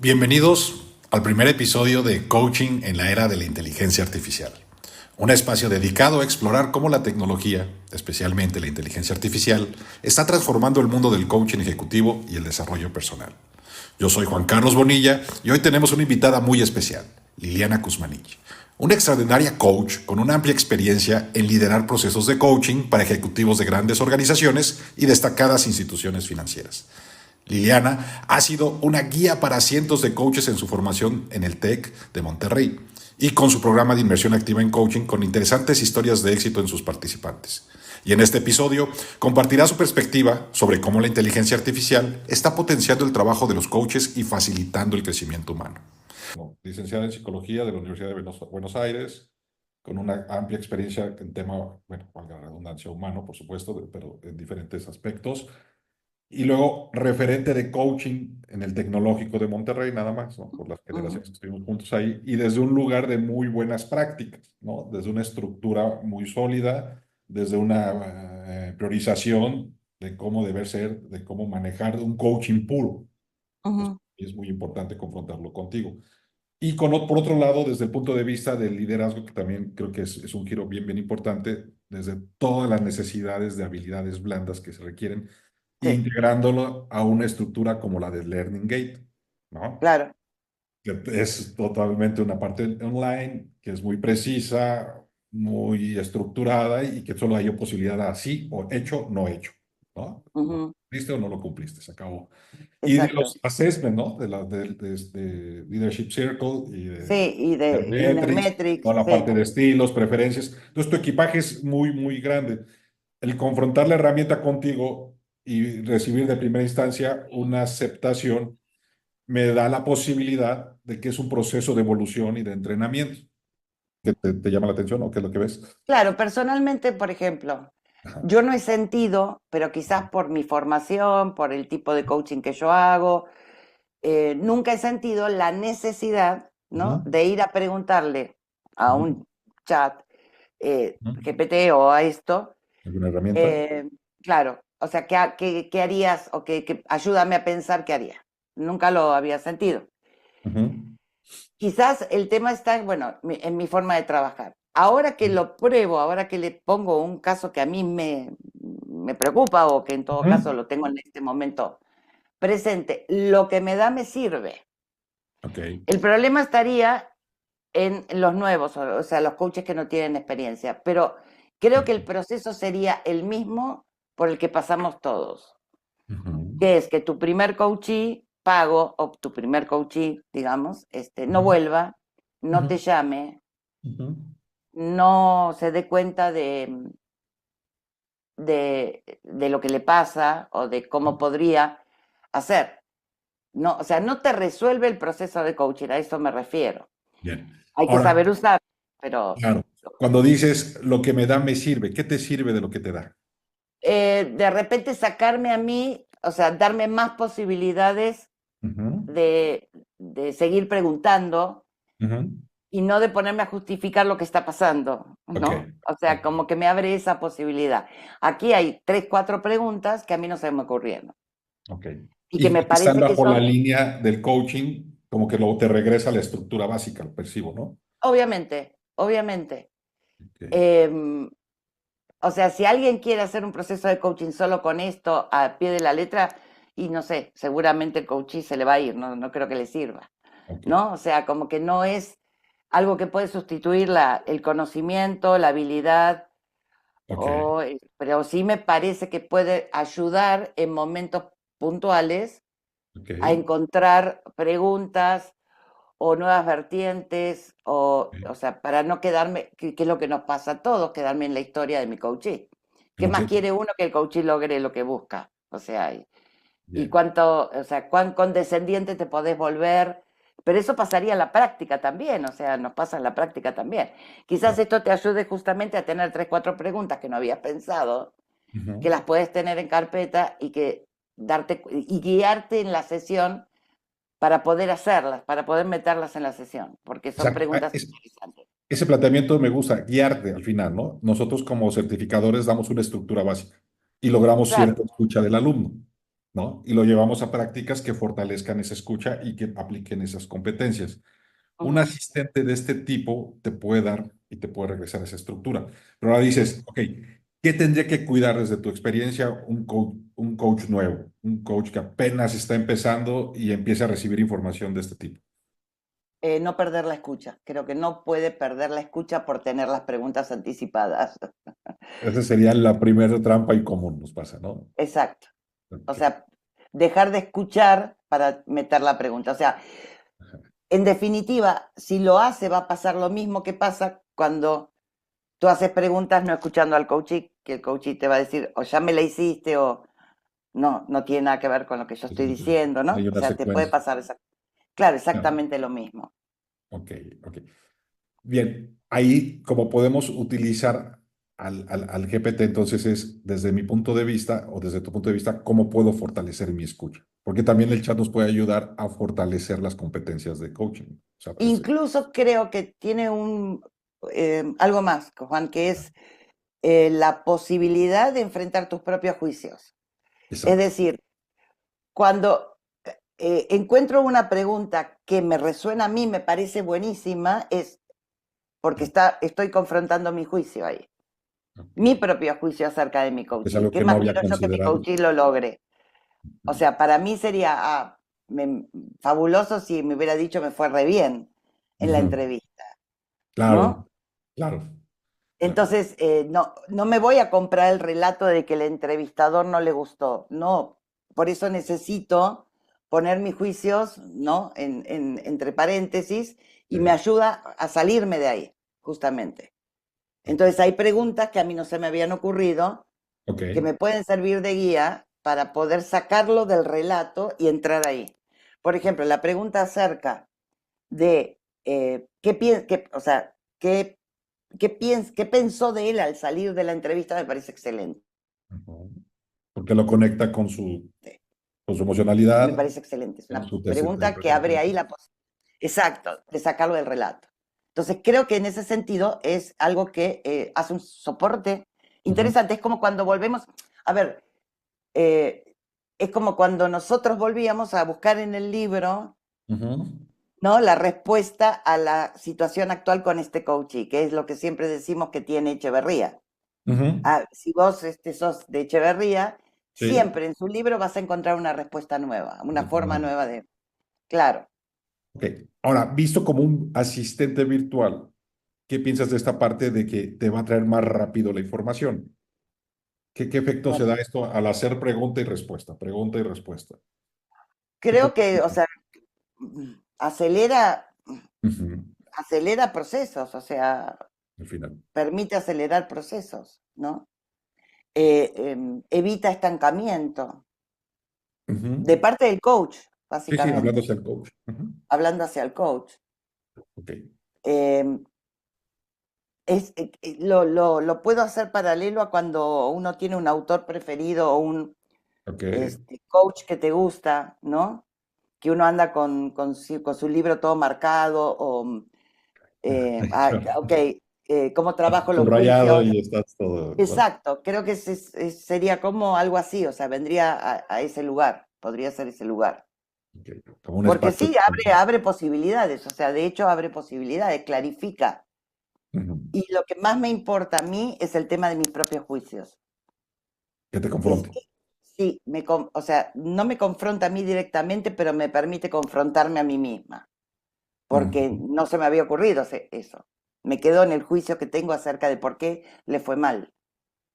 Bienvenidos al primer episodio de Coaching en la era de la inteligencia artificial, un espacio dedicado a explorar cómo la tecnología, especialmente la inteligencia artificial, está transformando el mundo del coaching ejecutivo y el desarrollo personal. Yo soy Juan Carlos Bonilla y hoy tenemos una invitada muy especial, Liliana Kuzmanich, una extraordinaria coach con una amplia experiencia en liderar procesos de coaching para ejecutivos de grandes organizaciones y destacadas instituciones financieras. Liliana ha sido una guía para cientos de coaches en su formación en el TEC de Monterrey y con su programa de inversión activa en coaching con interesantes historias de éxito en sus participantes. Y en este episodio compartirá su perspectiva sobre cómo la inteligencia artificial está potenciando el trabajo de los coaches y facilitando el crecimiento humano. Licenciada en Psicología de la Universidad de Buenos Aires, con una amplia experiencia en tema, bueno, valga la redundancia, humano, por supuesto, pero en diferentes aspectos. Y luego referente de coaching en el Tecnológico de Monterrey, nada más, ¿no? Por las generaciones que estuvimos juntos ahí, y desde un lugar de muy buenas prácticas, ¿no? Desde una estructura muy sólida, desde una priorización de cómo debe ser, de cómo manejar un coaching puro. Ujú. Y es muy importante confrontarlo contigo. Y por otro lado, desde el punto de vista del liderazgo, que también creo que es un giro bien importante, desde todas las necesidades de habilidades blandas que se requieren Sí, integrándolo a una estructura como la de Learning Gate, ¿no? claro. Que es totalmente una parte online, que es muy precisa, muy estructurada y que solo hay posibilidad de así o hecho, no hecho, ¿no? ¿Lo Ujú. cumpliste o no lo cumpliste? Se acabó. Y de Exacto. los assessment, ¿no? De Leadership Circle y de Sí, y de Metrics, Intermetrics, toda la sí, parte de estilos, preferencias. Entonces, tu equipaje es muy grande. El confrontar la herramienta contigo y recibir de primera instancia una aceptación me da la posibilidad de que es un proceso de evolución y de entrenamiento. ¿Qué te llama la atención o qué es lo que ves? claro, personalmente, por ejemplo, Ajá. yo no he sentido, pero quizás por mi formación, por el tipo de coaching que yo hago, nunca he sentido la necesidad, ¿no? Ujú, De ir a preguntarle a ujú, un chat, ujú. GPT o a esto, ¿Alguna herramienta? eh, claro, o sea, ¿qué harías o ayúdame a pensar qué haría? Nunca lo había sentido. Ujú, Quizás el tema está, bueno, en mi forma de trabajar. Ahora que lo pruebo, ahora que le pongo un caso que a mí me preocupa o que en todo caso ujú. lo tengo en este momento presente, lo que me da me sirve. Ok. El problema estaría en los nuevos, o sea, los coaches que no tienen experiencia, pero creo que el proceso sería el mismo por el que pasamos todos, Ujú, que es que tu primer coachee pago o tu primer coachee, digamos, no ujú, vuelva, no ujú, te llame, ujú. no se dé cuenta de lo que le pasa o de cómo podría hacer. No, o sea, no te resuelve el proceso de coaching, a eso me refiero. Bien. Hay que Ahora, saber usar, pero claro, cuando dices lo que me da me sirve, ¿qué te sirve de lo que te da? de repente sacarme a mí, o sea, darme más posibilidades Ujú, de seguir preguntando ujú. y no de ponerme a justificar lo que está pasando, Ok, ¿no? O sea, ok, como que me abre esa posibilidad. Aquí hay tres, cuatro preguntas que a mí no se me ocurrieron ok. y que Y me que están parece que bajo la son, línea del coaching, como que luego te regresa a la estructura básica, lo percibo, ¿no? obviamente, obviamente. Ok. Eh, o sea, si alguien quiere hacer un proceso de coaching solo con esto a pie de la letra, y no sé, seguramente el coaching se le va a ir, no creo que le sirva, Ok, ¿no? O sea, como que no es algo que puede sustituir el conocimiento, la habilidad, ok, pero sí me parece que puede ayudar en momentos puntuales ok, a encontrar preguntas o nuevas vertientes, o sea, para no quedarme, que es lo que nos pasa a todos, quedarme en la historia de mi coachee. ¿Qué ok, más quiere uno que el coachee logre lo que busca? O sea, y bien. cuánto, o sea, cuán condescendiente te podés volver. Pero eso pasaría en la práctica también, o sea, nos pasa en la práctica también. Quizás Claro. esto te ayude justamente a tener tres, cuatro preguntas que no habías pensado, que Ujú. las puedes tener en carpeta y que y guiarte en la sesión para poder hacerlas, para poder meterlas en la sesión, porque son Exacto. preguntas interesantes. Ese planteamiento me gusta, guiarte al final, ¿no? Nosotros como certificadores damos una estructura básica y logramos Claro, cierta escucha del alumno. ¿no? Y lo llevamos a prácticas que fortalezcan esa escucha y que apliquen esas competencias. Un Ujú. asistente de este tipo te puede dar y te puede regresar esa estructura. Pero ahora dices, ok, ¿qué tendría que cuidar desde tu experiencia un coach nuevo? Un coach que apenas está empezando y empieza a recibir información de este tipo. No perder la escucha. Creo que no puede perder la escucha por tener las preguntas anticipadas. Esa sería la primera trampa y común nos pasa, ¿no? Exacto. O Ok. sea, dejar de escuchar para meter la pregunta. O sea, en definitiva, si lo hace, va a pasar lo mismo que pasa cuando tú haces preguntas no escuchando al coachee, que el coachee te va a decir, o ya me la hiciste, o no, no tiene nada que ver con lo que yo estoy diciendo, Hay ¿no? O una sea, te puede secuencia. pasar claro, Claro. exactamente lo mismo. Ok, ok. Bien, ahí como podemos utilizar al GPT, entonces es desde mi punto de vista o desde tu punto de vista, ¿cómo puedo fortalecer mi escucha? Porque también el chat nos puede ayudar a fortalecer las competencias de coaching. O sea, Incluso creo que tiene algo más, Juan, que es la posibilidad de enfrentar tus propios juicios. Es exacto. decir, cuando encuentro una pregunta que me resuena a mí, me parece buenísima, es porque estoy confrontando mi juicio ahí, mi Ok. propio juicio acerca de mi Es coaching. algo ¿Qué que no más había quiero yo que mi considerado. coaching lo logre? O sea, para mí sería fabuloso si me hubiera dicho me fue re bien en la Ujú. entrevista, Claro, ¿no? claro, claro. Entonces, no, no me voy a comprar el relato de que el entrevistador no le gustó. No, por eso necesito poner mis juicios, ¿no? Entre paréntesis y me Sí. ayuda a salirme de ahí, justamente. Ok, Entonces, hay preguntas que a mí no se me habían ocurrido, ok. que me pueden servir de guía para poder sacarlo del relato y entrar ahí. Por ejemplo, la pregunta acerca de o sea, qué pensó de él al salir de la entrevista me parece excelente. Ujú. Porque lo conecta con su Me emocionalidad, parece excelente. Es con una su test de pregunta que abre ahí personalidad. la posibilidad. Exacto, de sacarlo del relato. Entonces, creo que en ese sentido es algo que hace un soporte Ujú, interesante. Es como cuando volvemos, a ver, eh, es como cuando nosotros volvíamos a buscar en el libro, ujú, ¿no? La respuesta a la situación actual con este coachee, que es lo que siempre decimos que tiene Echeverría. ujú. Ah, si vos sos de Echeverría, Sí. siempre en su libro vas a encontrar una respuesta nueva, una forma Afortunadamente. nueva de... Claro. Ok. Ahora, visto como un asistente virtual, ¿qué piensas de esta parte de que te va a traer más rápido la información? ¿Qué efecto se Bueno, da esto al hacer pregunta y respuesta? Pregunta y respuesta. ¿Qué creo podemos que, o decir? sea, acelera, Ujú. acelera procesos, o sea, Al final. permite acelerar procesos, ¿no? Evita estancamiento Ujú. de parte del coach, Sí, sí, hablando básicamente, hacia el coach. Ujú. hablando hacia el coach. Ok, Eh, lo puedo hacer paralelo a cuando uno tiene un autor preferido o un ok. coach que te gusta, ¿no? Que uno anda con su libro todo marcado o, ok, cómo trabajo los Subrayado juicios. y estás todo, claro. Exacto, creo que sería como algo así, o sea, vendría a ese lugar, podría ser ese lugar. Ok, como un Porque espacio. sí, abre posibilidades, o sea, de hecho abre posibilidades, clarifica. Ujú. Y lo que más me importa a mí es el tema de mis propios juicios. Que te Es, confronte. sí, o sea, no me confronta a mí directamente, pero me permite confrontarme a mí misma, porque Ujú. no se me había ocurrido eso. Me quedo en el juicio que tengo acerca de por qué le fue mal,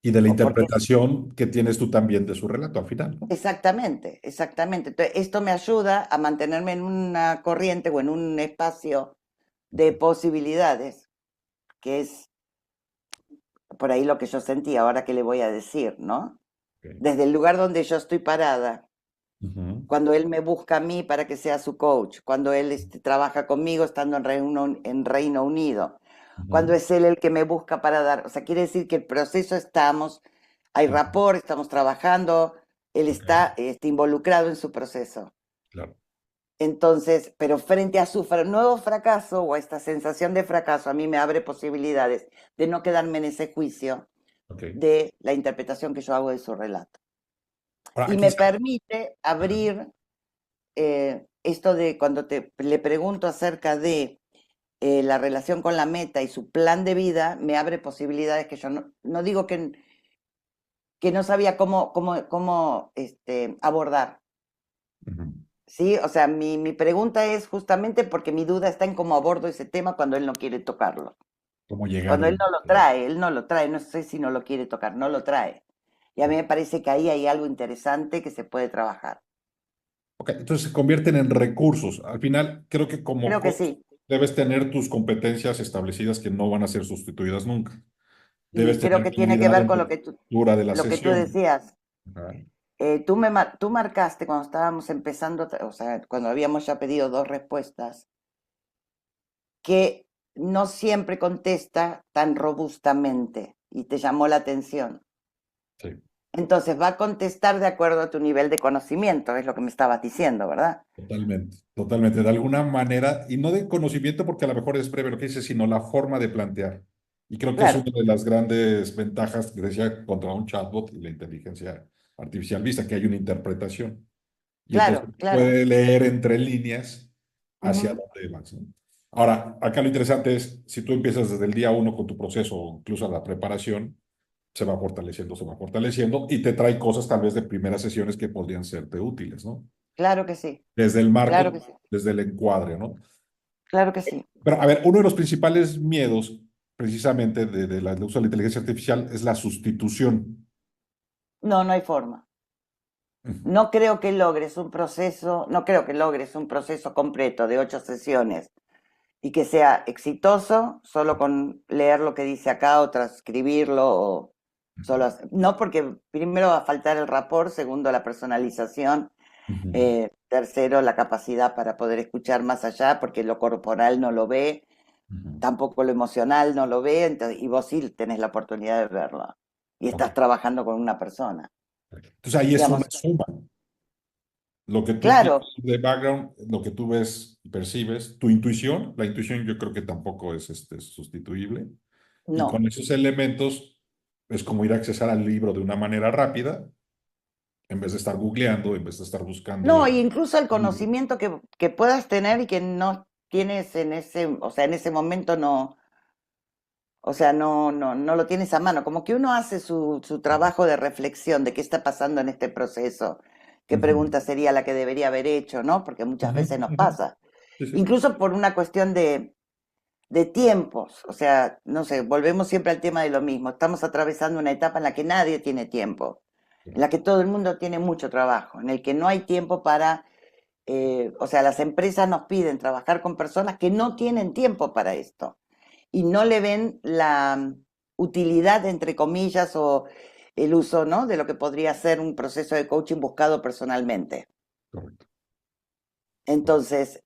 Y de la o por qué... interpretación que tienes tú también de su relato al final, ¿no? Exactamente, exactamente. Entonces, esto me ayuda a mantenerme en una corriente o en un espacio de posibilidades, que es por ahí lo que yo sentí, ahora que le voy a decir, ¿no? Ok. Desde el lugar donde yo estoy parada, Ujú, cuando él me busca a mí para que sea su coach, cuando él trabaja conmigo estando en Reino Unido, cuando ujú, es él el que me busca para dar, o sea, quiere decir que el proceso estamos, hay ujú. rapport, estamos trabajando, él Ok, está involucrado en su proceso. claro. Entonces, pero frente a su nuevo fracaso o a esta sensación de fracaso, a mí me abre posibilidades de no quedarme en ese juicio Ok. de la interpretación que yo hago de su relato. Ahora, Y aquí me está. permite abrir esto de cuando le pregunto acerca de la relación con la meta y su plan de vida, me abre posibilidades que yo no digo que no sabía cómo abordar. Ujú. ¿Sí? O sea, mi pregunta es justamente porque mi duda está en cómo abordo ese tema cuando él no quiere tocarlo. ¿Cómo llegar Cuando de... él no lo trae, no sé si no lo quiere tocar, no lo trae. Y a mí me parece que ahí hay algo interesante que se puede trabajar. Ok, entonces se convierten en recursos. Al final, creo que como Creo que coach sí. debes tener tus competencias establecidas que no van a ser sustituidas nunca. Y Debes creo tener que tiene que claridad ver en con la estructura de la lo que tú sesión. decías. Ajá. Tú marcaste cuando estábamos empezando, o sea, cuando habíamos ya pedido dos respuestas, que no siempre contesta tan robustamente y te llamó la atención. Sí, Entonces va a contestar de acuerdo a tu nivel de conocimiento, es lo que me estabas diciendo, ¿verdad? totalmente, totalmente. De alguna manera, y no de conocimiento porque a lo mejor es breve lo que dice, sino la forma de plantear. Y creo que es Claro, una de las grandes ventajas que decía contra un chatbot y la inteligencia artificial, vista que hay una interpretación. Y entonces claro, claro. puede leer entre líneas hacia Ujú. dónde vas, ¿no? Ahora, acá lo interesante es, si tú empiezas desde el día uno con tu proceso, o incluso la preparación, se va fortaleciendo y te trae cosas tal vez de primeras sesiones que podrían serte útiles, ¿no? Claro que sí, Desde el claro marco, que sí, desde el encuadre, ¿no? claro que sí. Pero, a ver, uno de los principales miedos, precisamente, del uso de la inteligencia artificial es la sustitución. No, no hay forma. Ujú, No creo que logres un proceso, no creo que logres un proceso completo de 8 sesiones y que sea exitoso solo con leer lo que dice acá o transcribirlo o ujú, solo no porque primero va a faltar el rapport, segundo la personalización, ujú, tercero la capacidad para poder escuchar más allá porque lo corporal no lo ve, ujú. tampoco lo emocional no lo ve, y vos sí tenés la oportunidad de verlo y Ok. estás trabajando con una persona. Entonces ahí es una Digamos, suma. Lo que tú tienes claro, de background, lo que tú ves y percibes, tu intuición, la intuición yo creo que tampoco es sustituible. Y con no. esos elementos es como ir a accesar al libro de una manera rápida, en vez de estar googleando, en vez de estar buscando No, la... e incluso el conocimiento que puedas tener y que no tienes en ese, o sea, en ese momento no, o sea, no lo tienes a mano. Como que uno hace su trabajo de reflexión de qué está pasando en este proceso, qué Ujú, pregunta sería la que debería haber hecho, ¿no? Porque muchas ujú, veces nos ujú. pasa. Sí, sí. Incluso por una cuestión de tiempos. O sea, no sé, volvemos siempre al tema de lo mismo. Estamos atravesando una etapa en la que nadie tiene tiempo, en la que todo el mundo tiene mucho trabajo, en el que no hay tiempo para o sea, las empresas nos piden trabajar con personas que no tienen tiempo para esto y no le ven la utilidad, entre comillas, o el uso, ¿no? De lo que podría ser un proceso de coaching buscado personalmente. Correcto. Entonces,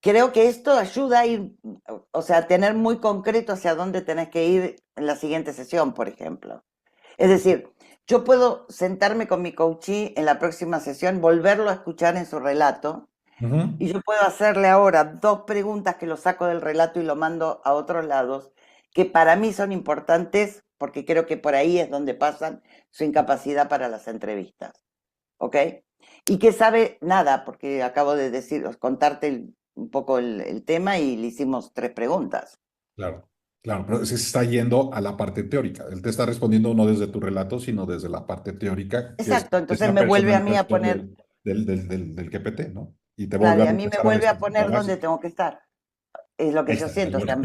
creo que esto ayuda a ir, o sea, a tener muy concreto hacia dónde tenés que ir en la siguiente sesión, por ejemplo. Es decir, yo puedo sentarme con mi coachee en la próxima sesión, volverlo a escuchar en su relato. Ujú. Y yo puedo hacerle ahora dos preguntas que lo saco del relato y lo mando a otros lados, que para mí son importantes porque creo que por ahí es donde pasan su incapacidad para las entrevistas. ¿Ok? Y que sabe nada, porque acabo de decir, contarte un poco el tema y le hicimos tres preguntas. Claro, claro, pero se está yendo a la parte teórica. Él te está respondiendo no desde tu relato, sino desde la parte teórica, que es Exacto, entonces esa me vuelve a mí a personalización poner, del GPT, ¿no? Y te claro, vuelve a y a mí me regresar a vuelve a necesidad poner donde básica. tengo que estar. Es lo que Ahí yo está, siento. O sea,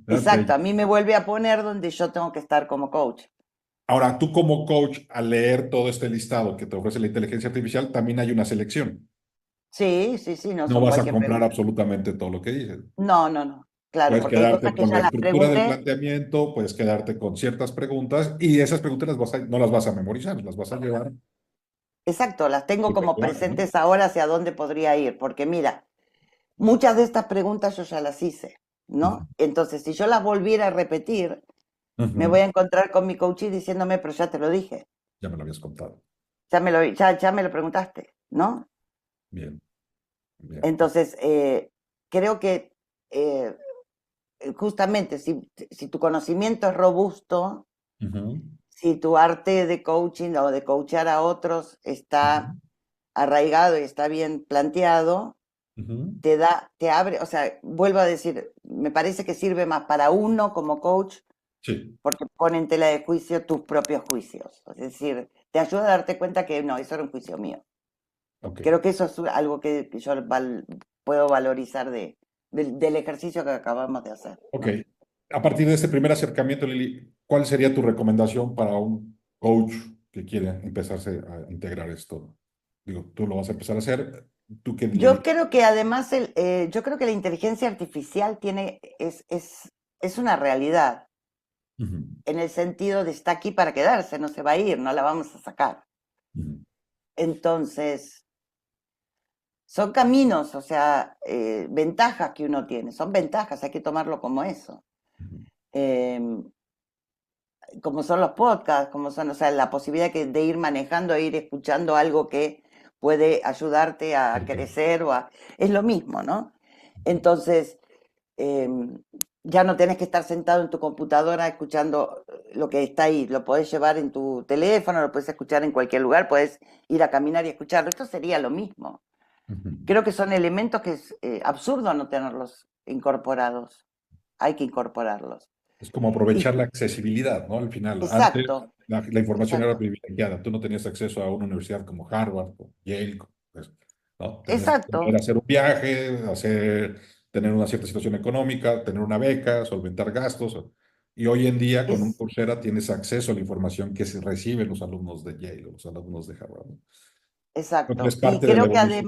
Ok. exacto, a mí me vuelve a poner donde yo tengo que estar como coach. Ahora, tú como coach, al leer todo este listado que te ofrece la inteligencia artificial, también hay una selección. Sí, sí, sí, no No son vas a cualquier comprar pregunta. absolutamente todo lo que dices. No, no, no. Claro, Puedes porque hay cosas quedarte que con ya la las estructura del pregunté. planteamiento, puedes quedarte con ciertas preguntas y esas preguntas no las vas a memorizar, las vas a llevar Exacto, las tengo tu como lenguaje, ¿no? presentes ahora hacia dónde podría ir. Porque mira, muchas de estas preguntas yo ya las hice, Ujú, ¿no? Entonces, si yo las volviera a repetir, me voy ujú. a encontrar con mi coach diciéndome, pero ya te lo dije, Ya me lo habías contado. ya me lo preguntaste, ¿no? Bien, bien. Entonces, creo que eh, justamente si tu conocimiento es robusto, Ujú. si tu arte de coaching o de coachar a otros está Ujú, arraigado y está bien planteado, ujú. te abre, o sea, vuelvo a decir, me parece que sirve más para uno como coach Sí, porque pone en tela de juicio tus propios juicios. Es decir, te ayuda a darte cuenta que no, eso era un juicio mío. ok, Creo que eso es algo que yo puedo valorizar del ejercicio que acabamos de hacer, ok. ¿no? A partir de este primer acercamiento, Lili, ¿cuál sería tu recomendación para un coach que quiere empezarse a integrar esto? Digo, tú lo vas a empezar a hacer, ¿tú qué le Yo dirías? creo que además, yo creo que la inteligencia artificial es una realidad, Ujú, en el sentido de está aquí para quedarse, no se va a ir, no la vamos a sacar. ujú, Entonces, son caminos, o sea, ventajas que uno tiene, son ventajas, hay que tomarlo como eso. ujú, Eh, Como son los podcasts, como son, o sea, la posibilidad de ir manejando e ir escuchando algo que puede ayudarte a ok, crecer es lo mismo, ¿no? Entonces, eh, ya no tenés que estar sentado en tu computadora escuchando lo que está ahí, lo podés llevar en tu teléfono, lo puedes escuchar en cualquier lugar, puedes ir a caminar y escucharlo. Esto sería lo mismo. ujú. Creo que son elementos que es absurdo no tenerlos incorporados. Hay que incorporarlos. Es como Y, aprovechar la accesibilidad, ¿no? Al final, antes exacto, la información era exacto, privilegiada. Tú no tenías acceso a una universidad como Harvard o Yale, pues, ¿no? Tenías que poder exacto. hacer un viaje, tener una cierta situación económica, tener una beca, solventar gastos. Y hoy en día, con un Es, Coursera, tienes acceso a la información que se reciben los alumnos de Yale o los alumnos de Harvard, ¿no? Creo que es exacto. Y parte de la creo evolución.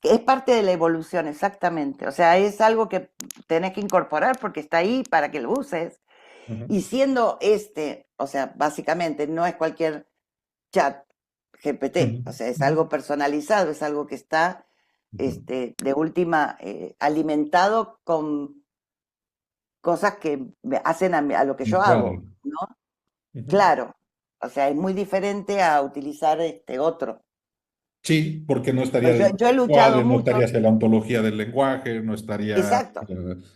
que es parte de la evolución, exactamente. O sea, es algo que tenés que incorporar porque está ahí para que lo uses. Ujú, Y siendo o sea, básicamente no es cualquier chat ujú, GPT, o sea, es ujú, algo personalizado, es algo que está ujú. de última alimentado con cosas que me hacen a lo que yo Encuadre. hago, ¿no? Ujú. Claro, o sea, es muy diferente a utilizar este otro. Sí, porque no estaría Pues dentro yo he del luchado cuadro, no mucho, estaría hacia la ontología del lenguaje, no estaría exacto.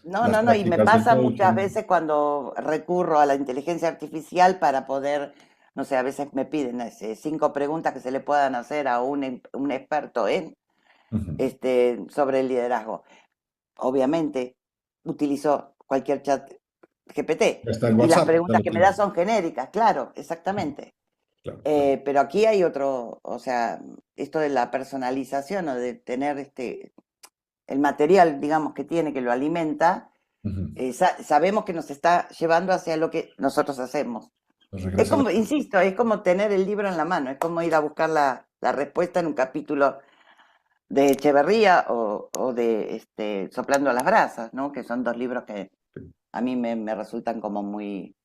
No, las no, no, y me prácticas del pasa muchas coaching. veces cuando recurro a la inteligencia artificial para poder, no sé, a veces me piden 5 preguntas que se le puedan hacer a un experto Ujú. sobre el liderazgo. Obviamente, utilizo cualquier chat GPT Está el y las WhatsApp, ya preguntas lo que me da tienes. son genéricas, claro, Sí, exactamente. claro, claro. Pero aquí hay otro, o sea, esto de la personalización o de tener el material, digamos, que tiene, que lo alimenta, Ujú. sabemos que nos está llevando hacia lo que nosotros hacemos. Nos Es regresa a la... como, insisto, es como tener el libro en la mano, es como ir a buscar la respuesta en un capítulo de Echeverría o de Soplando a las brasas, ¿no? Que son dos libros que a mí me resultan como muy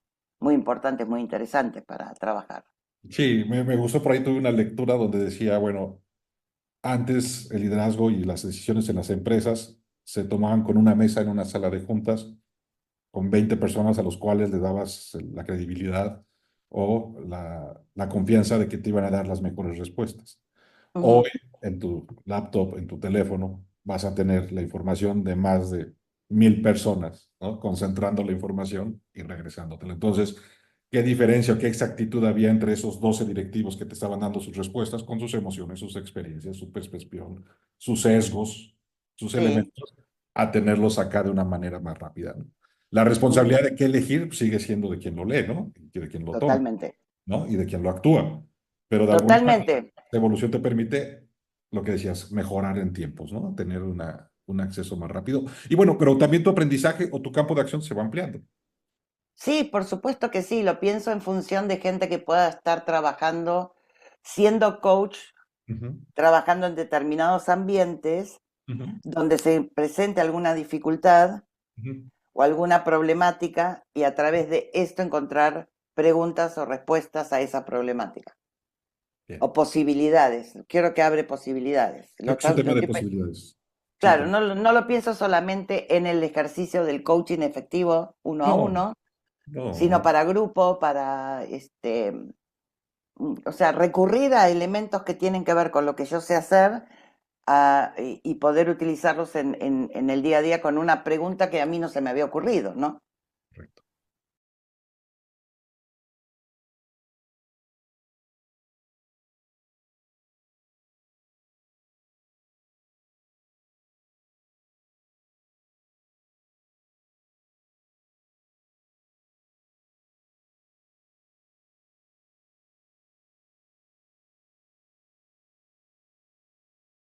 importantes, muy interesantes para trabajar. Sí, me gustó por ahí, tuve una lectura donde decía, bueno, antes el liderazgo y las decisiones en las empresas se tomaban con una mesa en una sala de juntas con 20 personas a los cuales le dabas la credibilidad o la confianza de que te iban a dar las mejores respuestas. Hoy Ujú. en tu laptop, en tu teléfono, vas a tener la información de más de 1.000 personas, ¿no? Concentrando la información y regresándotela. Entonces, ¿qué diferencia o qué exactitud había entre esos 12 directivos que te estaban dando sus respuestas con sus emociones, sus experiencias, su percepción, sus sesgos, sus Sí, elementos, a tenerlos acá de una manera más rápida, ¿no? La ujú, responsabilidad de qué elegir sigue siendo de quien lo lee, ¿no? Y de quien lo toma, totalmente, ¿no? Y de quien lo actúa. Pero de alguna manera, totalmente. la evolución te permite, lo que decías, mejorar en tiempos, ¿no? Tener un acceso más rápido. Y bueno, pero también tu aprendizaje o tu campo de acción se va ampliando. Sí, por supuesto que sí, lo pienso en función de gente que pueda estar trabajando, siendo coach, Ujú, trabajando en determinados ambientes ujú, donde se presente alguna dificultad ujú. o alguna problemática y a través de esto encontrar preguntas o respuestas a esa problemática. Bien. O posibilidades. Quiero que abre posibilidades. Creo que es un tema de posibilidades. Sí, Claro, no lo pienso solamente en el ejercicio del coaching efectivo uno a no, uno, no, sino no. para grupo, o sea, recurrir a elementos que tienen que ver con lo que yo sé hacer y poder utilizarlos en el día a día con una pregunta que a mí no se me había ocurrido, ¿no? Correcto.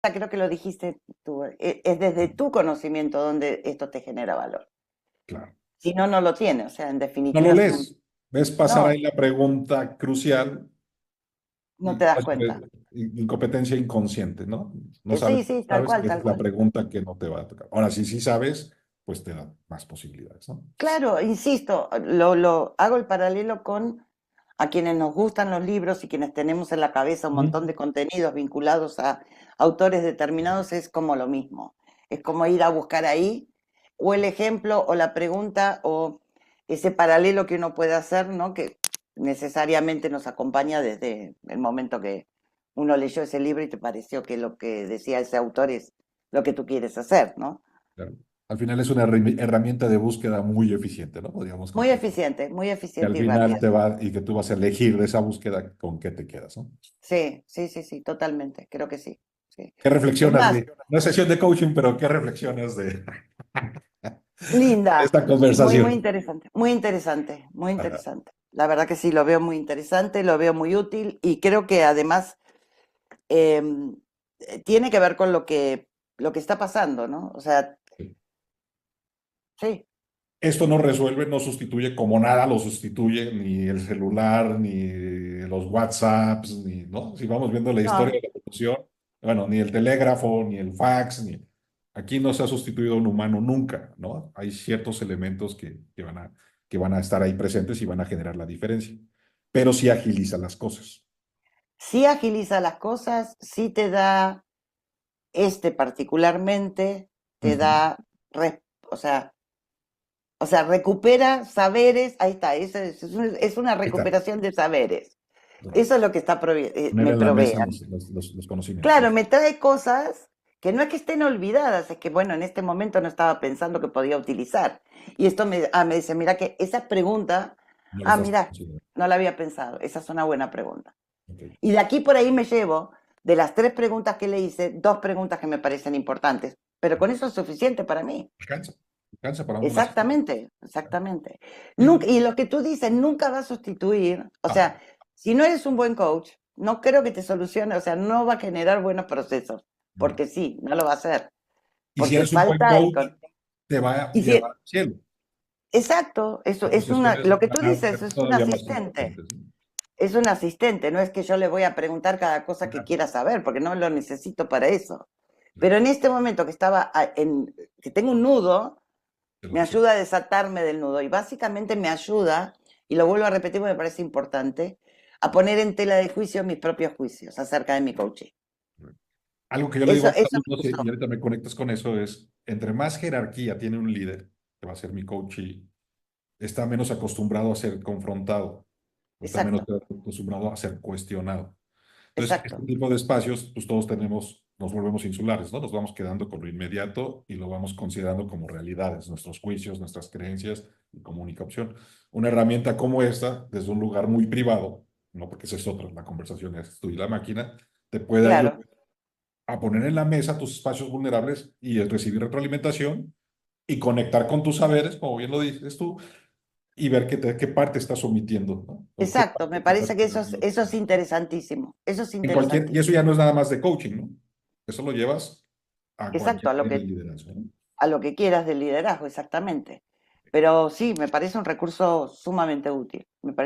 creo que lo dijiste tú, es desde tu conocimiento donde esto te genera valor. Claro. Si no, no lo tiene, o sea, en No lo definitiva, lees. Ves pasar no, ahí la pregunta crucial no y te das cuenta. incompetencia inconsciente, ¿no? No Sí, sabes, sí, tal sabes cual, que esa tal es la cual. pregunta que no te va a tocar. Ahora, sí sabes, pues te da más posibilidades, ¿no? Claro, insisto, hago el paralelo con a quienes nos gustan los libros y quienes tenemos en la cabeza un montón Mm. de contenidos vinculados a autores determinados, es como lo mismo. Es como ir a buscar ahí o el ejemplo o la pregunta o ese paralelo que uno puede hacer, ¿no? Que necesariamente nos acompaña desde el momento que uno leyó ese libro y te pareció que lo que decía ese autor es lo que tú quieres hacer, ¿no? Claro. Al final es una herramienta de búsqueda muy eficiente, ¿no? Podríamos concluir. Muy Que al eficiente y final rápida. te va y que tú vas a elegir de esa búsqueda con qué te quedas, ¿no? Sí, sí, sí, sí, totalmente, creo que sí. Sí. ¿Qué Es reflexionas más, de, no es sesión de coaching, pero qué reflexionas de linda, esta muy conversación? interesante, muy interesante, muy Ajá. interesante. La verdad que sí, lo veo muy interesante, lo veo muy útil y creo que además tiene que ver con lo que está pasando, ¿no? O sea, sí, Esto no resuelve, no sustituye como nada lo sustituye ni el celular, ni los WhatsApps, ni, ¿no? Si vamos viendo la historia no, de la evolución, bueno, ni el telégrafo, ni el fax, ni... Aquí no se ha sustituido a un humano nunca, ¿no? Hay ciertos elementos que van a estar ahí presentes y van a generar la diferencia, pero sí agiliza las cosas. sí agiliza las cosas, sí te da, particularmente, te Ujú. da, o sea, recupera saberes, ahí está, es una Ahí está, recuperación de saberes. Eso correcto. es lo que Poner me en la provee. mesa los Claro, conocimientos. me trae cosas que no es que estén olvidadas, es que bueno, en este momento no estaba pensando que podía utilizar. Y esto me dice, mira que esa pregunta, No lo estás mira, considerando. no la había pensado, esa es una buena pregunta. Ok. Y de aquí por ahí me llevo, de las 3 preguntas que le hice, 2 preguntas que me parecen importantes, pero con eso es suficiente para mí. Alcanza, alcanza para una sesión. Exactamente, exactamente. Nunca, Y, y lo que tú dices nunca va a sustituir, o ah, sea, si no eres un buen coach, no creo que te solucione, o sea, no va a generar buenos procesos, no. porque sí, no lo va a hacer, Y si porque eres un buen falta el... coach, te va a Y llevar si, al cielo. exacto, eso Tus es sesiones lo que tú van a dices, ser es un todavía más asistente, importantes, ¿no? es un asistente, no es que yo le voy a preguntar cada cosa que Claro, quiera saber, porque no lo necesito para eso. claro, Pero en este momento que que tengo un nudo, te lo me resuelvo. ayuda a desatarme del nudo y básicamente me ayuda, y lo vuelvo a repetir porque me parece importante, a poner en tela de juicio mis propios juicios acerca de mi coaching. Algo que yo le digo a mis Eso me alumnos, y gustó. ahorita me conectas con eso, es, entre más jerarquía tiene un líder, que va a ser mi coach, y está menos acostumbrado a ser confrontado, está menos Exacto, acostumbrado a ser cuestionado. Entonces, este exacto, tipo de espacios, pues todos tenemos, nos volvemos insulares, ¿no? Nos vamos quedando con lo inmediato y lo vamos considerando como realidades, nuestros juicios, nuestras creencias y como única opción. Una herramienta como esta, desde un lugar muy privado, ¿no? Porque esa es otra, la conversación es tú y la máquina, te puede ayudar claro, a poner en la mesa tus espacios vulnerables y recibir retroalimentación y conectar con tus saberes, como bien lo dices tú, y ver qué parte estás omitiendo, ¿no? O qué exacto. parte Me te estás parece que quedando. eso es interesantísimo. Eso es En cualquier, y interesantísimo. eso ya no es nada más de coaching, ¿no? Eso lo llevas a Exacto, cualquier área de liderazgo, ¿no? a lo que quieras del liderazgo, exactamente. Pero sí, me parece un recurso sumamente útil. Me parece